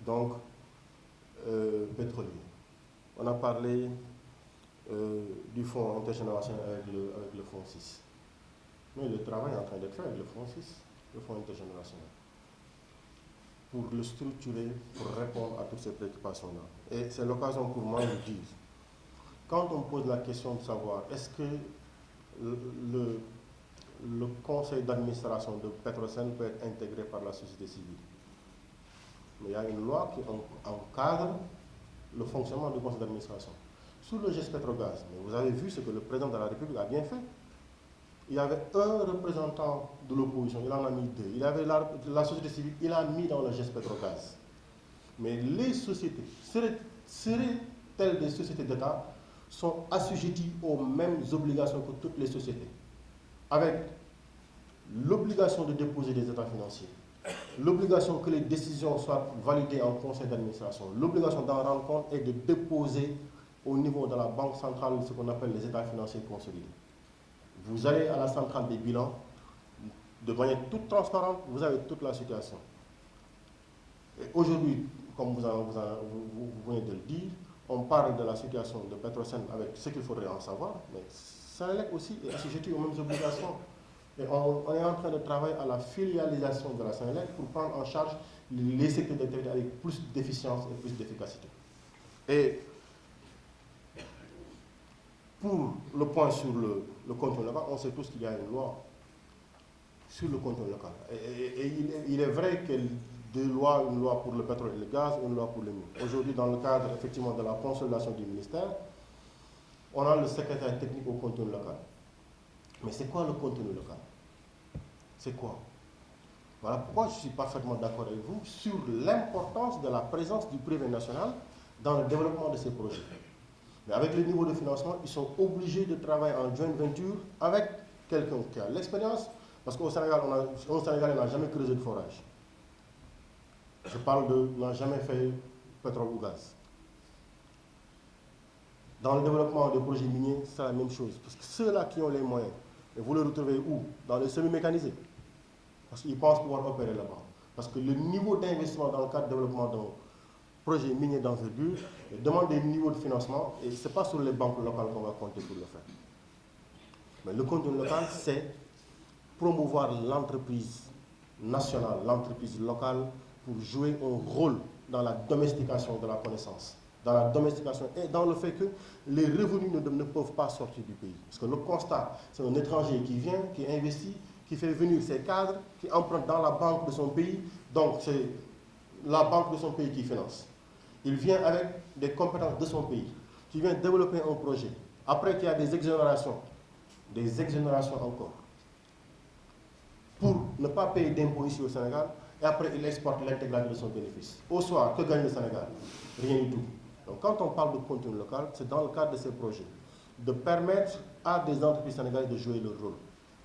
donc pétrolier. On a parlé du fonds intergénérationnel avec le fonds 6. Mais le travail est en train d'être fait avec le fonds 6, le fonds intergénérationnel, pour le structurer, pour répondre à toutes ces préoccupations-là. Et c'est l'occasion pour moi de dire, quand on pose la question de savoir est-ce que le conseil d'administration de Petrosen peut être intégré par la société civile, mais il y a une loi qui encadre le fonctionnement du conseil d'administration. Sur le GES Petrogaz, vous avez vu ce que le président de la République a bien fait. Il y avait un représentant de l'opposition, il en a mis deux. Il y avait la société civile, il a mis dans le GES Petrogaz. Mais les sociétés, seraient-elles des sociétés d'État, sont assujetties aux mêmes obligations que toutes les sociétés, avec l'obligation de déposer des états financiers, l'obligation que les décisions soient validées en conseil d'administration, l'obligation d'en rendre compte et de déposer au niveau de la banque centrale ce qu'on appelle les états financiers consolidés. Vous allez à la centrale des bilans, de manière toute transparente, vous avez toute la situation. Et aujourd'hui, comme vous venez de le dire, on parle de la situation de Petrosen avec ce qu'il faudrait en savoir, mais Senelec aussi est assujetti aux mêmes obligations. Et on est en train de travailler à la filialisation de la Senelec pour prendre en charge les secteurs d'activité avec plus d'efficience et plus d'efficacité. Et pour le point sur le contenu local, on sait tous qu'il y a une loi sur le contenu local. Et il est vrai qu'il y a deux lois, une loi pour le pétrole et le gaz, une loi pour les mines. Aujourd'hui, dans le cadre effectivement de la consolidation du ministère, on a le secrétaire technique au contenu local. Mais c'est quoi le contenu local? C'est quoi? Voilà pourquoi je suis parfaitement d'accord avec vous sur l'importance de la présence du privé national dans le développement de ces projets. Mais avec le niveau de financement, ils sont obligés de travailler en joint venture avec quelqu'un qui a l'expérience, parce qu'au Sénégal, un Sénégalais n'a jamais creusé de forage. Je parle de n'a jamais fait pétrole ou gaz. Dans le développement des projets miniers, c'est la même chose. Parce que ceux-là qui ont les moyens, et vous les retrouvez où? Dans les semi-mécanisés. Parce qu'ils pensent pouvoir opérer là-bas. Parce que le niveau d'investissement dans le cadre de développement d'un projet minier d'envergure demande des niveaux de financement, et ce n'est pas sur les banques locales qu'on va compter pour le faire. Mais le contenu local, c'est promouvoir l'entreprise nationale, l'entreprise locale, pour jouer un rôle dans la domestication de la connaissance, dans la domestication et dans le fait que les revenus ne peuvent pas sortir du pays. Parce que le constat, c'est un étranger qui vient, qui investit, qui fait venir ses cadres, qui emprunte dans la banque de son pays, donc c'est la banque de son pays qui finance. Il vient avec des compétences de son pays, qui vient développer un projet. Après qu'il y a des exonérations encore, pour ne pas payer d'impôts ici au Sénégal, et après il exporte l'intégralité de son bénéfice. Au soir, que gagne le Sénégal? Rien du tout. Donc quand on parle de contenu local, c'est dans le cadre de ces projets, de permettre à des entreprises sénégalaises de jouer leur rôle,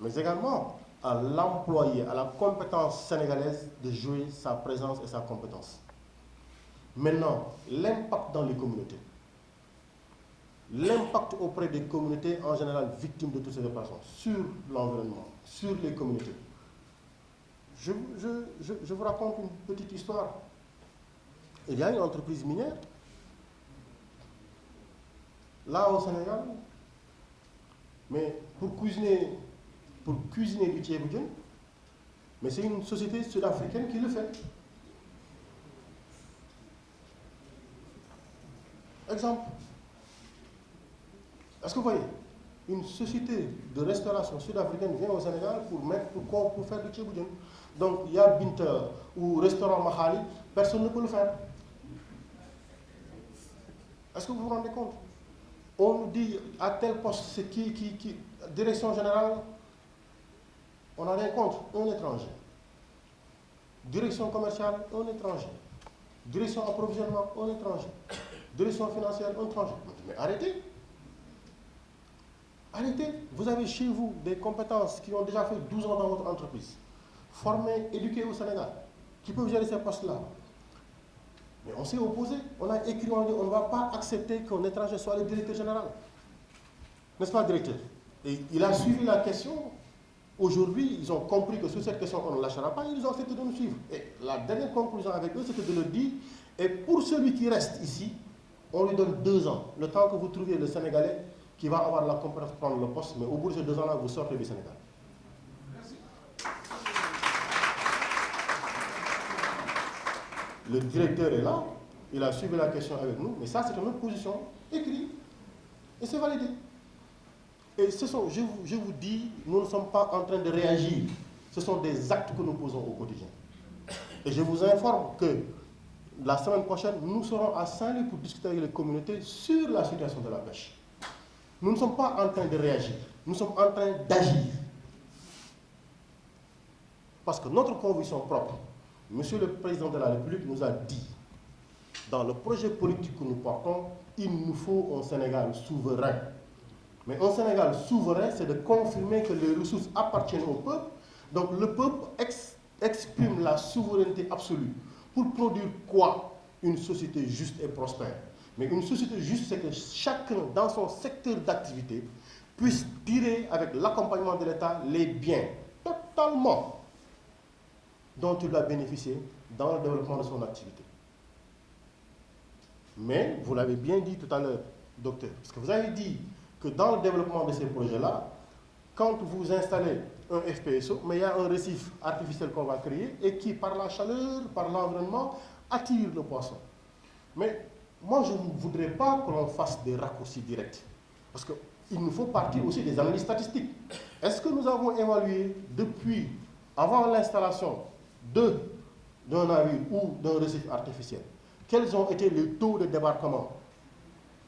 mais également à l'employé, à la compétence sénégalaise de jouer sa présence et sa compétence. Maintenant, l'impact dans les communautés. L'impact auprès des communautés en général victimes de toutes ces opérations, sur l'environnement, sur les communautés. Je vous raconte une petite histoire. Il y a une entreprise minière, là au Sénégal, mais pour cuisiner du thieboudiène, mais c'est une société sud-africaine qui le fait. Exemple. Est-ce que vous voyez, une société de restauration sud-africaine vient au Sénégal pour faire du thieboudiène. Donc il y a Binter ou restaurant Mahali, personne ne peut le faire. Est-ce que vous vous rendez compte? On nous dit à tel poste, c'est qui, direction générale, on n'a rien contre, un étranger. Direction commerciale, un étranger. Direction approvisionnement, un étranger. Direction financière, un étranger. Mais arrêtez. Arrêtez. Vous avez chez vous des compétences qui ont déjà fait 12 ans dans votre entreprise, formés, éduqués au Sénégal, qui peuvent gérer ces postes-là. Mais on s'est opposé. On a écrit, on dit, on ne va pas accepter qu'un étranger soit le directeur général. N'est-ce pas, directeur? Et il a suivi la question. Aujourd'hui, ils ont compris que sur cette question, on ne lâchera pas, ils ont accepté de nous suivre. Et la dernière conclusion avec eux, c'était de leur dire, et pour celui qui reste ici, on lui donne 2 ans, le temps que vous trouviez le Sénégalais qui va avoir la compétence pour prendre le poste, mais au bout de ces 2 ans-là, vous sortez du Sénégal. Merci. Le directeur est là, il a suivi la question avec nous, mais ça, c'est notre position écrite, et c'est validé. Et ce sont, je vous dis, nous ne sommes pas en train de réagir, ce sont des actes que nous posons au quotidien. Et je vous informe que la semaine prochaine, nous serons à Saint-Louis pour discuter avec les communautés sur la situation de la pêche. Nous ne sommes pas en train de réagir, nous sommes en train d'agir. Parce que notre conviction propre, Monsieur le Président de la République nous a dit, dans le projet politique que nous portons, il nous faut un Sénégal souverain. Mais un Sénégal souverain, c'est de confirmer que les ressources appartiennent au peuple. Donc le peuple exprime la souveraineté absolue. Pour produire quoi? Une société juste et prospère. Mais une société juste, c'est que chacun, dans son secteur d'activité, puisse tirer, avec l'accompagnement de l'État, les biens totalement dont il va bénéficier dans le développement de son activité. Mais, vous l'avez bien dit tout à l'heure, docteur, parce que vous avez dit que dans le développement de ces projets-là, quand vous installez un FPSO, mais il y a un récif artificiel qu'on va créer et qui, par la chaleur, par l'environnement, attire le poisson. Mais moi, je ne voudrais pas que l'on fasse des raccourcis directs. Parce qu'il nous faut partir aussi des analyses statistiques. Est-ce que nous avons évalué depuis, avant l'installation d'un navire ou d'un récif artificiel, quels ont été les taux de débarquement,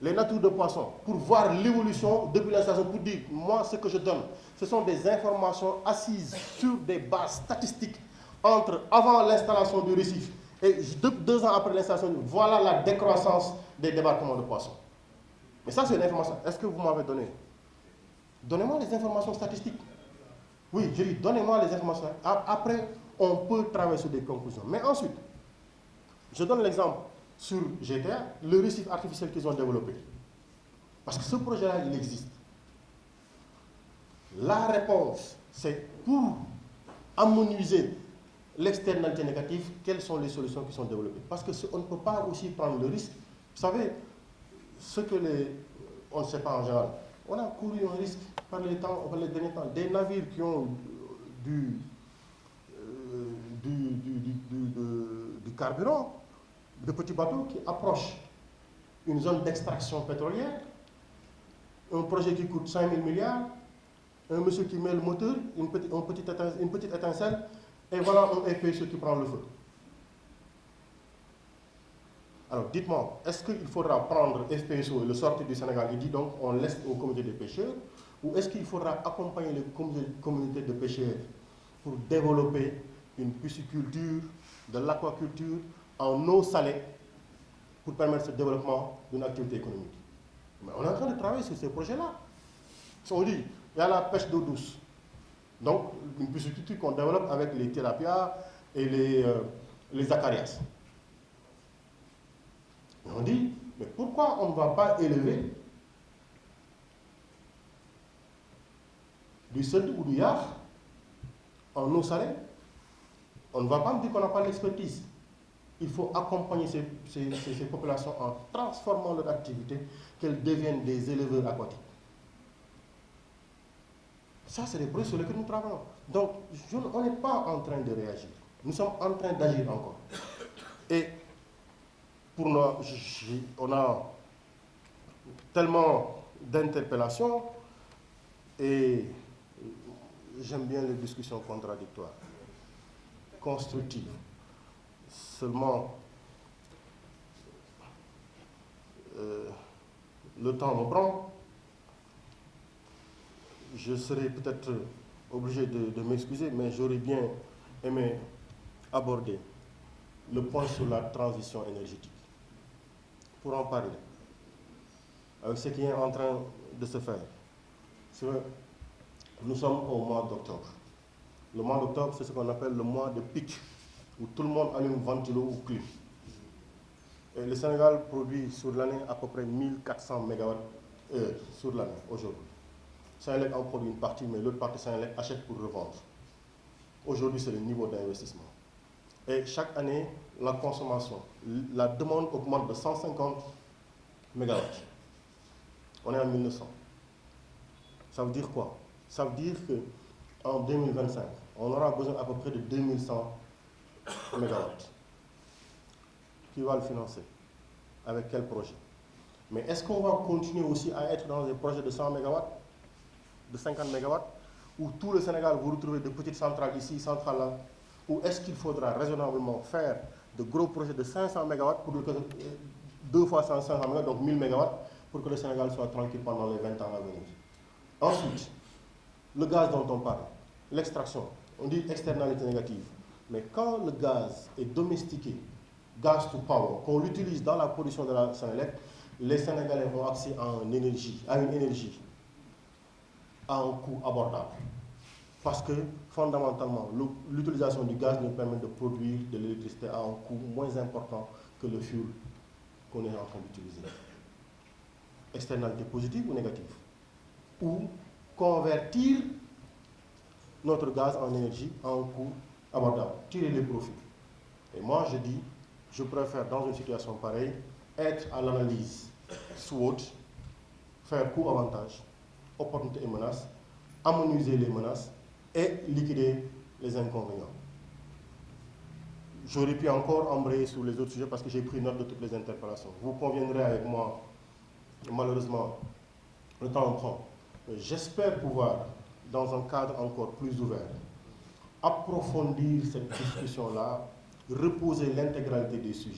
les natures de poissons, pour voir l'évolution depuis l'installation, pour dire, moi, ce que je donne, ce sont des informations assises sur des bases statistiques entre avant l'installation du récif et 2 ans après l'installation, voilà la décroissance des débarquements de poissons. Mais ça, c'est l'information. Est-ce que vous m'avez donné? Donnez-moi les informations statistiques. Oui, je dis, donnez-moi les informations. Après, on peut travailler sur des conclusions. Mais ensuite, je donne l'exemple sur GTA, le récif artificiel qu'ils ont développé. Parce que ce projet-là, il existe. La réponse, c'est pour amenuiser l'externalité négative, quelles sont les solutions qui sont développées. Parce qu'on ne peut pas aussi prendre le risque. Vous savez, ce que on ne sait pas en général. On a couru un risque par les derniers temps. Des navires qui ont du carburant, de petits bateaux qui approchent une zone d'extraction pétrolière, un projet qui coûte 5 000 milliards, un monsieur qui met le moteur, une petite étincelle, et voilà un FPSO qui prend le feu. Alors dites-moi, est-ce qu'il faudra prendre FPSO et le sortir du Sénégal et dire donc on laisse aux communautés de pêcheurs, ou est-ce qu'il faudra accompagner les communautés de pêcheurs pour développer une pisciculture, de l'aquaculture en eau salée pour permettre ce développement d'une activité économique? Mais on est en train de travailler sur ces projets-là. On dit, il y a la pêche d'eau douce. Donc, une pisciculture qu'on développe avec les tilapias et les acarias. Et on dit, mais pourquoi on ne va pas élever du sel ou du yard en eau salée? On ne va pas me dire qu'on n'a pas l'expertise. Il faut accompagner ces populations en transformant leur activité, qu'elles deviennent des éleveurs aquatiques. Ça, c'est des projets sur lesquels nous travaillons. Donc, on n'est pas en train de réagir. Nous sommes en train d'agir encore. Et pour nous, on a tellement d'interpellations et j'aime bien les discussions contradictoires, constructives. Seulement, le temps me prend. Je serai peut-être obligé de m'excuser, mais j'aurais bien aimé aborder le point sur la transition énergétique. Pour en parler, avec ce qui est en train de se faire. Nous sommes au mois d'octobre. Le mois d'octobre, c'est ce qu'on appelle le mois de pic, où tout le monde allume ventilo ou clim. Et le Sénégal produit sur l'année à peu près 1400 MWh sur l'année aujourd'hui. Senelec en produit une partie, mais l'autre partie, Senelec achète pour revendre. Aujourd'hui, c'est le niveau d'investissement. Et chaque année, la consommation, la demande augmente de 150 MW. On est en 1900. Ça veut dire quoi? Ça veut dire qu'en 2025, on aura besoin à peu près de 2100 MW. Qui va le financer? Avec quel projet? Mais est-ce qu'on va continuer aussi à être dans des projets de 100 MW, de 50 MW, où tout le Sénégal vous retrouvez de petites centrales ici, centrales là? Ou est-ce qu'il faudra raisonnablement faire de gros projets de 500 MW pour que 2 fois 500 MW, donc 1000 MW, pour que le Sénégal soit tranquille pendant les 20 ans à venir? Ensuite, le gaz dont on parle, l'extraction, on dit externalité négative. Mais quand le gaz est domestiqué, gas to power, qu'on l'utilise dans la production de la Senelec, les Sénégalais ont accès à une énergie à un coût abordable. Parce que, fondamentalement, l'utilisation du gaz nous permet de produire de l'électricité à un coût moins important que le fuel qu'on est en train d'utiliser. Externalité positive ou négative? Ou convertir notre gaz en énergie à un coût abordable, tirer les profits. Et moi, je dis, je préfère, dans une situation pareille, être à l'analyse SWOT, faire coût-avantage, opportunités et menaces, harmoniser les menaces et liquider les inconvénients. J'aurais pu encore embrayer sur les autres sujets parce que j'ai pris note de toutes les interpellations. Vous conviendrez avec moi, malheureusement, le temps prend. J'espère pouvoir, dans un cadre encore plus ouvert, approfondir cette discussion-là, reposer l'intégralité des sujets.